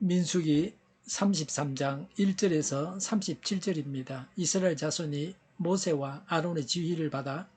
민수기 33장 1절에서 37절입니다. 이스라엘 자손이 모세와 아론의 지휘를 받아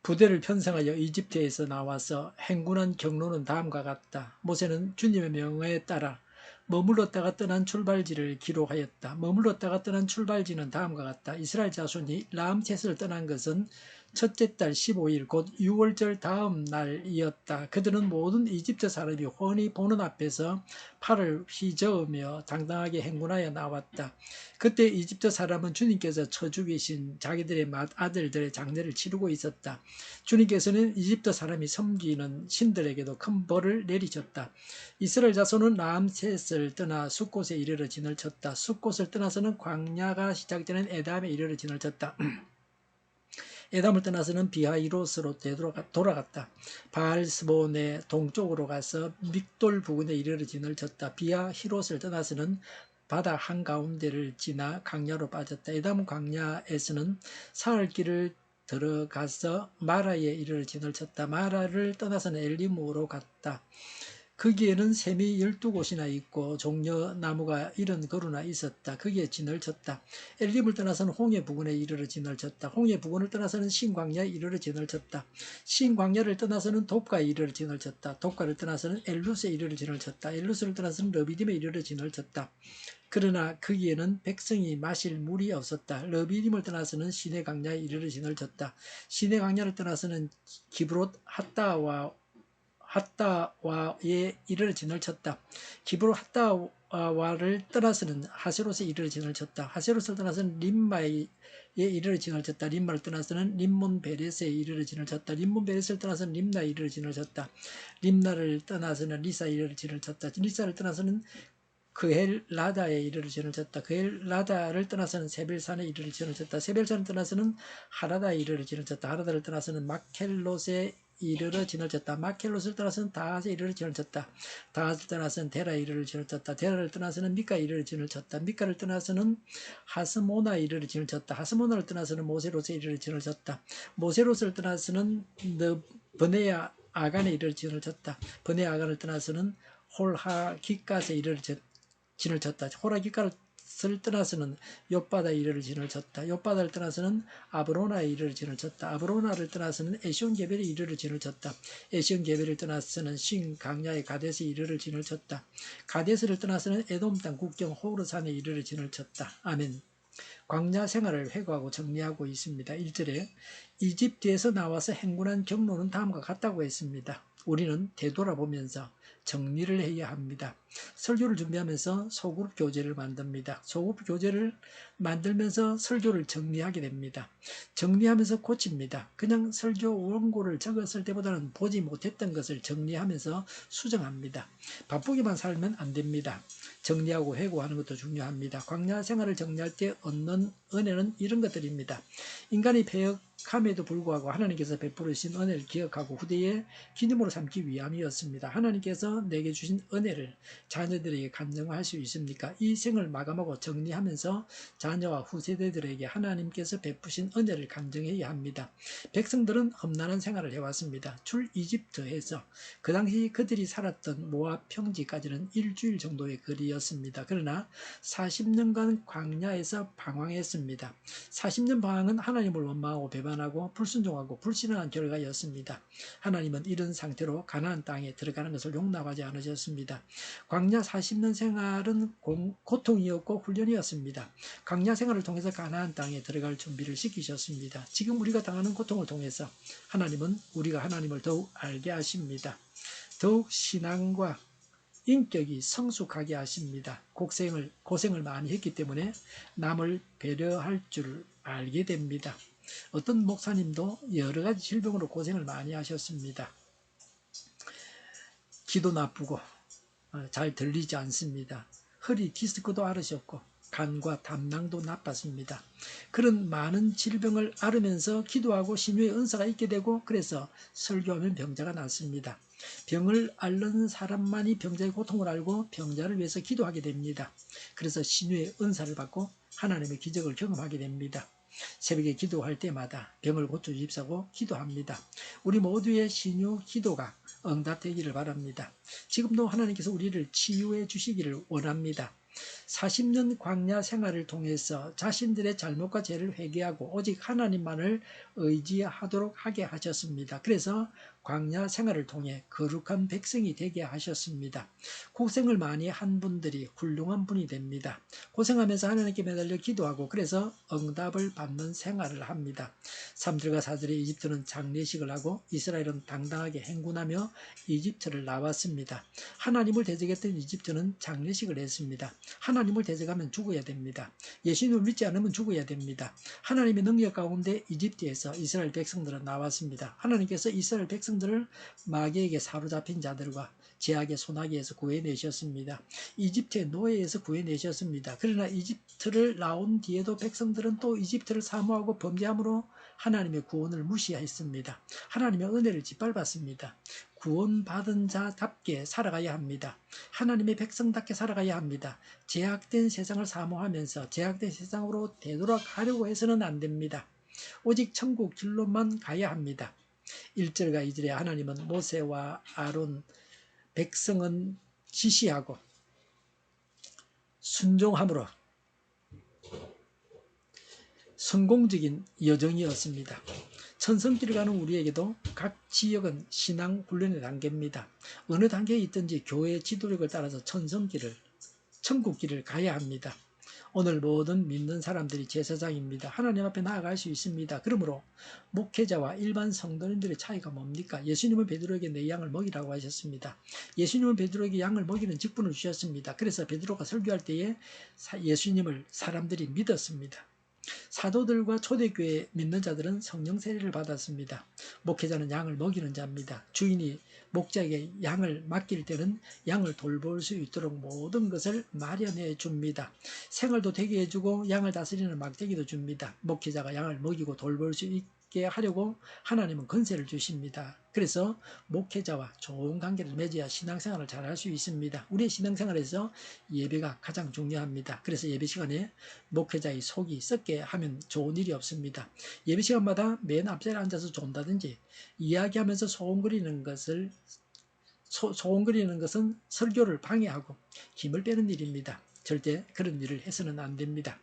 부대를 편성하여 이집트에서 나와서 행군한 경로는 다음과 같다. 모세는 주님의 명에 따라 머물렀다가 떠난 출발지를 기록하였다. 머물렀다가 떠난 출발지는 다음과 같다. 이스라엘 자손이 라암셋을 떠난 것은 첫째 달 15일 곧 6월절 다음 날이었다. 그들은 모든 이집트 사람이 훤히 보는 앞에서 팔을 휘저으며 당당하게 행군하여 나왔다. 그때 이집트 사람은 주님께서 쳐 죽이신 자기들의 아들들의 장례를 치르고 있었다. 주님께서는 이집트 사람이 섬기는 신들에게도 큰 벌을 내리셨다. 이스라엘 자손은 라암셋을 떠나 숫곳에 이르러 진을 쳤다. 숫곳을 떠나서는 광야가 시작되는 에담에 이르러 진을 쳤다. 에담을 떠나서는 비하이롯으로 돌아갔다. 바알스본의 동쪽으로 가서 믹돌 부근에 이르러 진을 쳤다. 비하히롯을 떠나서는 바다 한가운데를 지나 광야로 빠졌다. 에담 광야에서는 사흘길을 들어가서 마라에 이르러 진을 쳤다. 마라를 떠나서는 엘림으로 갔다. 거기에는 샘이 12곳이나 있고 종려나무가 70그루나 있었다. 거기에 진을 쳤다. 엘림을 떠나서는 홍해 부근에 이르러 진을 쳤다. 홍해 부근을 떠나서는 신광야에 이르러 진을 쳤다. 신광야를 떠나서는 돕가에 이르러 진을 쳤다. 돕가를 떠나서는 엘루스에 이르러 진을 쳤다. 엘루스를 떠나서는 러비딤에 이르러 진을 쳤다. 그러나 거기에는 백성이 마실 물이 없었다. 러비딤을 떠나서는 시내 광야에 이르러 진을 쳤다. 시내 광야를 떠나서는 기브롯 핫다와에 이르러 진을 쳤다. 기브롯 핫다와를 떠나서는 하세롯에 이르러 진을 쳤다. 하세롯을 떠나서는 림마에 이르러 진을 쳤다. 림마를 떠나서는 림몬 베렛에 이르러 진을 쳤다. 림몬 베렛을 떠나서는 림나에 이르러 진을 쳤다. 림나를 떠나서는 리사에 이르러 진을 쳤다. 리사를 떠나서는 그헬라다에 이르러 진을 쳤다. 그헬라다를 떠나서는 세벨산에 이르러 진을 쳤다. 세벨산을 떠나서는 하라다에 이르러 진을 쳤다. 하라다를 떠나서는 마켈롯에 이르러 진을 쳤다. 마켈롯을 떠나서는 다핫에 이르러 진을 쳤다. 다핫을 떠나서는 데라에 이르러 진을 쳤다. 데라를 떠나서는 미카에 이르러 진을 쳤다. 미카를 떠나서는 하스모나에 이르러 진을 쳤다. 하스모나를 떠나서는 모세롯에 이르러 진을 쳤다. 모세롯을 떠나서는 버네야 아간에 이르러 진을 쳤다. 버네야 아간을 떠나서는 홀하기갓에 이르러 진을 쳤다. 호라기가를 떠나서는 욥바다에 이르러 진을 쳤다. 욥바다를 떠나서는 아브로나에 이르러 진을 쳤다. 아브로나를 떠나서는 에시온게벨에 이르러 진을 쳤다. 에시온게벨을 떠나서는 신 강야의 가데스에 이르러 진을 쳤다. 가데스를 떠나서는 에돔 땅 국경 호르산에 이르러 진을 쳤다. 아멘. 광야 생활을 회고하고 정리하고 있습니다. 1절에 이집트에서 나와서 행군한 경로는 다음과 같다고 했습니다. 우리는 되돌아보면서 정리를 해야 합니다. 설교를 준비하면서 소그룹 교재를 만듭니다. 소그룹 교재를 만들면서 설교를 정리하게 됩니다. 정리하면서 고칩니다. 그냥 설교 원고를 적었을 때보다는 보지 못했던 것을 정리하면서 수정합니다. 바쁘게만 살면 안 됩니다. 정리하고 회고하는 것도 중요합니다. 광야 생활을 정리할 때 얻는 은혜는 이런 것들입니다. 인간이 패역함에도 불구하고 하나님께서 베푸르신 은혜를 기억하고 후대에 기념으로 삼기 위함이었습니다. 하나님께서 내게 주신 은혜를 자녀들에게 간증할 수 있습니까? 이 생을 마감하고 정리하면서 자녀와 후세대들에게 하나님께서 베푸신 은혜를 간증해야 합니다. 백성들은 험난한 생활을 해왔습니다. 출 이집트에서 그 당시 그들이 살았던 모압 평지까지는 일주일 정도의 거리였습니다. 그러나 40년간 광야에서 방황했습니다. 40년 방황은 하나님을 원망하고 배반하고 불순종하고 불신앙한 결과였습니다. 하나님은 이런 상태로 가나안 땅에 들어가는 것을 용납하지 않으셨습니다. 광야 40년 생활은 고통이었고 훈련이었습니다. 광야 생활을 통해서 가나안 땅에 들어갈 준비를 시키셨습니다. 지금 우리가 당하는 고통을 통해서 하나님은 우리가 하나님을 더욱 알게 하십니다. 더욱 신앙과 인격이 성숙하게 하십니다. 고생을 많이 했기 때문에 남을 배려할 줄 알게 됩니다. 어떤 목사님도 여러 가지 질병으로 고생을 많이 하셨습니다. 귀도 나쁘고 잘 들리지 않습니다. 허리 디스크도 앓으셨고 간과 담낭도 나빴습니다. 그런 많은 질병을 앓으면서 기도하고 신유의 은사가 있게 되고 그래서 설교하면 병자가 낫습니다. 병을 앓는 사람만이 병자의 고통을 알고 병자를 위해서 기도하게 됩니다. 그래서 신유의 은사를 받고 하나님의 기적을 경험하게 됩니다. 새벽에 기도할 때마다 병을 고쳐주십사고 기도합니다. 우리 모두의 신유 기도가 응답되기를 바랍니다. 지금도 하나님께서 우리를 치유해 주시기를 원합니다. 40년 광야 생활을 통해서 자신들의 잘못과 죄를 회개하고 오직 하나님만을 의지하도록 하게 하셨습니다. 그래서 광야 생활을 통해 거룩한 백성이 되게 하셨습니다. 고생을 많이 한 분들이 훌륭한 분이 됩니다. 고생하면서 하나님께 매달려 기도하고 그래서 응답을 받는 생활을 합니다. 3절과 4절에 이집트는 장례식을 하고 이스라엘은 당당하게 행군하며 이집트를 나왔습니다. 하나님을 대적했던 이집트는 장례식을 했습니다. 하나님을 대적하면 죽어야 됩니다. 예수님을 믿지 않으면 죽어야 됩니다. 하나님의 능력 가운데 이집트에서 이스라엘 백성들은 나왔습니다. 하나님께서 이스라엘 백성들을 마귀에게 사로잡힌 자들과 제약의 소나기에서 구해내셨습니다. 이집트의 노예에서 구해내셨습니다. 그러나 이집트를 나온 뒤에도 백성들은 또 이집트를 사모하고 범죄함으로 하나님의 구원을 무시했습니다. 하나님의 은혜를 짓밟았습니다. 구원받은 자답게 살아가야 합니다. 하나님의 백성답게 살아가야 합니다. 제약된 세상을 사모하면서 제약된 세상으로 되돌아가려고 해서는 안 됩니다. 오직 천국 길로만 가야 합니다. 1절과 2절에 하나님은 모세와 아론 백성은 지시하고 순종함으로 성공적인 여정이었습니다. 천성길을 가는 우리에게도 각 지역은 신앙 훈련의 단계입니다. 어느 단계에 있든지 교회의 지도력을 따라서 천성길을, 천국길을 가야 합니다. 오늘 모든 믿는 사람들이 제사장입니다. 하나님 앞에 나아갈 수 있습니다. 그러므로 목회자와 일반 성도님들의 차이가 뭡니까? 예수님은 베드로에게 내 양을 먹이라고 하셨습니다. 예수님은 베드로에게 양을 먹이는 직분을 주셨습니다. 그래서 베드로가 설교할 때에 예수님을 사람들이 믿었습니다. 사도들과 초대교회 믿는 자들은 성령 세례를 받았습니다. 목회자는 양을 먹이는 자입니다. 주인이 목자에게 양을 맡길 때는 양을 돌볼 수 있도록 모든 것을 마련해 줍니다. 생활도 되게 해주고 양을 다스리는 막대기도 줍니다. 목회자가 양을 먹이고 돌볼 수 있게 하려고 하나님은 권세를 주십니다. 그래서 목회자와 좋은 관계를 맺어야 신앙생활을 잘할 수 있습니다. 우리의 신앙생활에서 예배가 가장 중요합니다. 그래서 예배 시간에 목회자의 속이 썩게 하면 좋은 일이 없습니다. 예배 시간마다 맨 앞자리에 앉아서 존다든지 이야기하면서 소원거리는 것은 설교를 방해하고 힘을 빼는 일입니다. 절대 그런 일을 해서는 안 됩니다.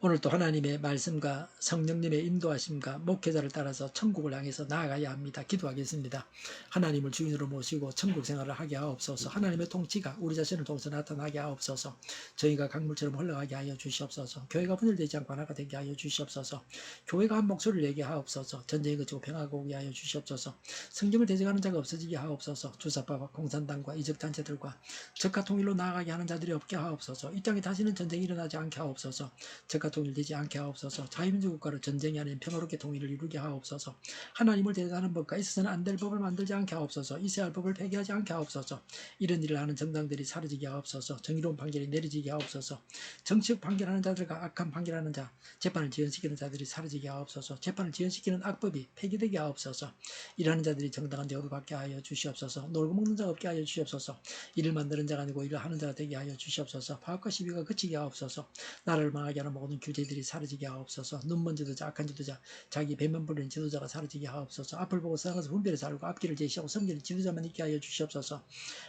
오늘도 하나님의 말씀과 성령님의 인도하심과 목회자를 따라서 천국을 향해서 나아가야 합니다. 기도하겠습니다. 하나님을 주인으로 모시고 천국 생활을 하게 하옵소서. 하나님의 통치가 우리 자신을 통해서 나타나게 하옵소서. 저희가 강물처럼 흘러가게 하여 주시옵소서. 교회가 분열되지 않고 하나가 되게 하여 주시옵소서. 교회가 한 목소리를 내게 하옵소서. 전쟁이 그치고 평화가 오게 하여 주시옵소서. 성경을 대적하는 자가 없어지게 하옵소서. 주사파와 공산당과 이적단체들과 적과 통일로 나아가게 하는 자들이 없게 하옵소서. 이 땅에 다시는 전쟁이 일어나지 않게 하옵소서. 적과 통일되지 않게 하옵소서. 자유민주 국가로 전쟁이 아닌 평화롭게 통일을 이루게 하옵소서. 하나님을 대적하는 법과 있어서는 안 될 법을 만들지 않게 하옵소서. 있어야 할 법을 폐기하지 않게 하옵소서. 이런 일을 하는 정당들이 사라지게 하옵소서. 정의로운 판결이 내려지게 하옵소서. 정치적 판결하는 자들과 악한 판결하는 자, 재판을 지연시키는 자들이 사라지게 하옵소서. 재판을 지연시키는 악법이 폐기되게 하옵소서. 일하는 자들이 정당한 대우를 받게 하여 주시옵소서. 놀고 먹는 자가 없게 하여 주시옵소서. 일을 만드는 자가 아니고 일을 하는 자가 되게 하여 주시옵소서. 파업과 시비가 그치게 하옵소서. 나라를 망하게 하는 모든 규제들이 사라지게 하옵소서. 눈먼 지도자, 악한 지도자, 자기 배만 부리는 지도자가 사라지게 하옵소서. 앞을 보고 살아가서 분별해 살고 앞길을 제시하고 섬기는 지도자만 있게 하여 주시옵소서.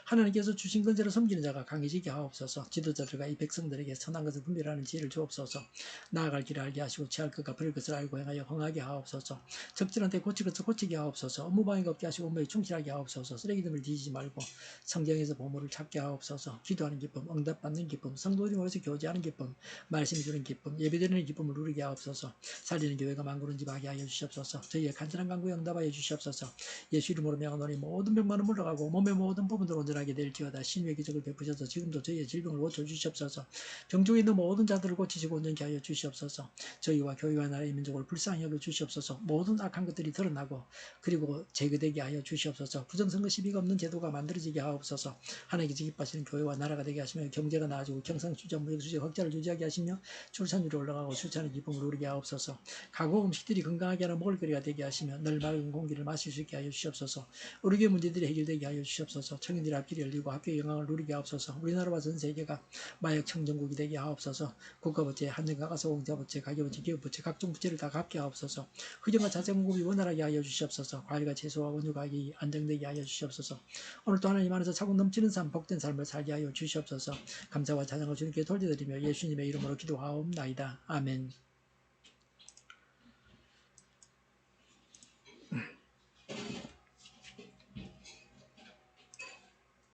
하나님께서 주신 건재로 섬기는 자가 강해지게 하옵소서. 지도자들과 이 백성들에게 선한 것을 분별하는 지혜를 주옵소서. 나아갈 길을 알게 하시고 취할 것과 버릴 것을 알고 행하여 흥하게 하옵소서. 적절한테 고칠 것을 고치게 하옵소서. 업무방해가 없게 하시고 업무에 충실하게 하옵소서. 쓰레기들을 뒤지지 말고 성경에서 보물을 찾게 하옵소서. 기도하는 기쁨, 응답받는 기쁨, 성도들이 모여서 교제하는 기쁨, 말씀 주는 기쁨, 예배드리는 기쁨을 누리게 하옵소서. 살리는 교회가 만구는 집 하게 하여 주시옵소서. 저희의 간절한 간구에 응답하여 주시옵소서. 예수 이름으로 명하노니 모든 병만은 물러가고 몸의 모든 부분들 온전하게 될지어다. 신유의 기적을 베푸셔서 지금도 저희의 질병을 고쳐 주시옵소서. 병중에 있는 모든 자들을 고치시고 온전케 하여 주시옵소서. 저희와 교회와 나라의 민족을 불쌍히 여겨 주시옵소서. 모든 악한 것들이 드러나고 그리고 제거되게 하여 주시옵소서. 부정선거 시비가 없는 제도가 만들어지게 하옵소서. 하나님께서 기뻐하시는 교회와 나라가 되게 하시며 경제가 나아지고 경상주저 무역주저 흑자를 유지하게 하시며 출산 하늘에 올라가고 수차는 기쁨을 누리게 하옵소서. 가곡 음식들이 건강하게 하는 먹을거리가 되게 하시며 늘 맑은 공기를 마실 수 있게 하여 주시옵소서. 우리 교회 문제들이 해결되게 하여 주시옵소서. 청년들의 앞길이 열리고 학교의 영광을 누리게 하옵소서. 우리나라와 전 세계가 마약 청정국이 되게 하옵소서. 국가부채, 한정가 가소공사부채, 가계부채, 기업부채, 각종 부채를 다 갚게 하옵소서. 의정과 자재공급이 원활하게 하여 주시옵소서. 과일과 채소와 원유 가격이 안정되게 하여 주시옵소서. 오늘도 하나님 안에서 차고 넘치는 삶, 복된 삶을 살게 하여 주시옵소서. 감사와 찬양을 주님께 돌려드리며 예수님의 이름으로 기도하옵나이다. 아멘.